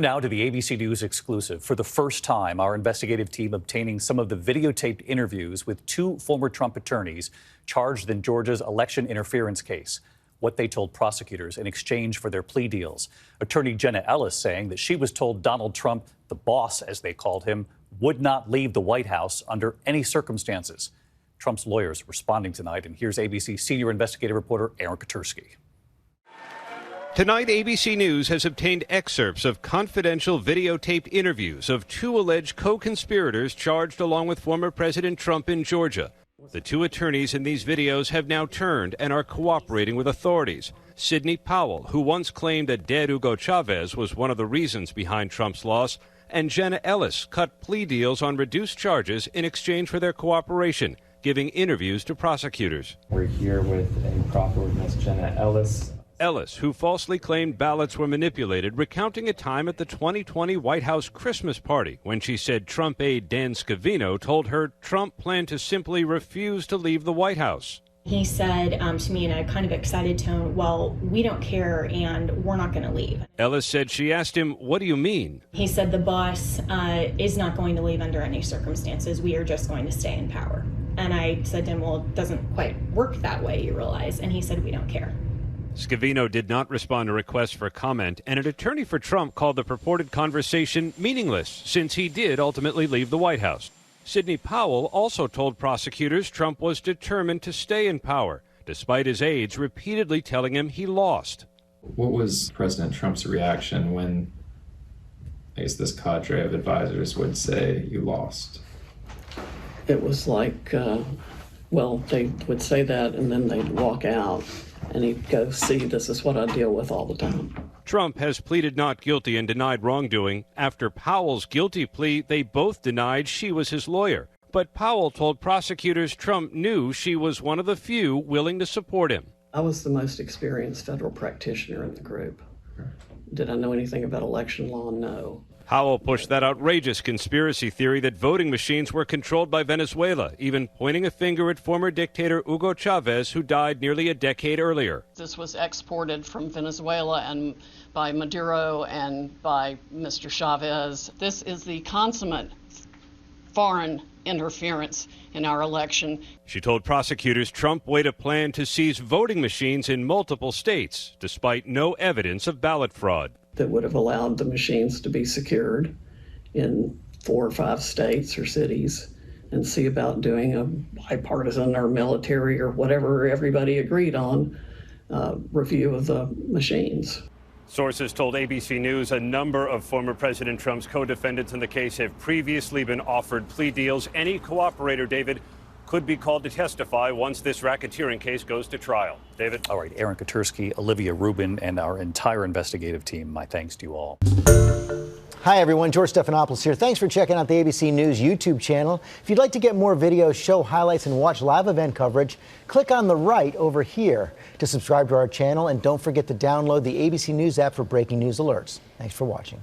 Now to the ABC News exclusive. For the first time, our investigative team obtaining some of the videotaped interviews with two former Trump attorneys charged in Georgia's election interference case. What they told prosecutors in exchange for their plea deals. Attorney Jenna Ellis saying that she was told Donald Trump, the boss as they called him, would not leave the White House under any circumstances. Trump's lawyers responding tonight, and here's ABC senior investigative reporter Aaron Katursky. Tonight, ABC News has obtained excerpts of confidential videotaped interviews of two alleged co-conspirators charged along with former President Trump in Georgia. The two attorneys in these videos have now turned and are cooperating with authorities. Sidney Powell, who once claimed that dead Hugo Chavez was one of the reasons behind Trump's loss, and Jenna Ellis cut plea deals on reduced charges in exchange for their cooperation, giving interviews to prosecutors. We're here with a proffer with Ms. Jenna Ellis. Ellis, who falsely claimed ballots were manipulated, recounting a time at the 2020 White House Christmas party when she said Trump aide Dan Scavino told her Trump planned to simply refuse to leave the White House. He said to me in a kind of excited tone, well, we don't care and we're not going to leave. Ellis said she asked him, what do you mean? He said the boss is not going to leave under any circumstances. We are just going to stay in power. And I said to him, well, it doesn't quite work that way, you realize. And he said, we don't care. Scavino did not respond to requests for comment, and an attorney for Trump called the purported conversation meaningless since he did ultimately leave the White House. Sidney Powell also told prosecutors Trump was determined to stay in power, despite his aides repeatedly telling him he lost. What was President Trump's reaction when, I guess, this cadre of advisors would say you lost? It was like, well, they would say that and then they'd walk out. And he'd go, see, this is what I deal with all the time. Trump has pleaded not guilty and denied wrongdoing. After Powell's guilty plea, they both denied she was his lawyer. But Powell told prosecutors Trump knew she was one of the few willing to support him. I was the most experienced federal practitioner in the group. Did I know anything about election law? No. Powell pushed that outrageous conspiracy theory that voting machines were controlled by Venezuela, even pointing a finger at former dictator Hugo Chavez, who died nearly a decade earlier. This was exported from Venezuela and by Maduro and by Mr. Chavez. This is the consummate foreign interference in our election. She told prosecutors Trump weighed a plan to seize voting machines in multiple states, despite no evidence of ballot fraud. That would have allowed the machines to be secured in 4 or 5 states or cities and see about doing a bipartisan or military or whatever everybody agreed on review of the machines. Sources told ABC News a number of former President Trump's co-defendants in the case have previously been offered plea deals. Any cooperator, David, could be called to testify once this racketeering case goes to trial. David? All right, Aaron Katursky, Olivia Rubin, and our entire investigative team, my thanks to you all. Hi, everyone. George Stephanopoulos here. Thanks for checking out the ABC News YouTube channel. If you'd like to get more videos, show highlights, and watch live event coverage, click on the right over here to subscribe to our channel. And don't forget to download the ABC News app for breaking news alerts. Thanks for watching.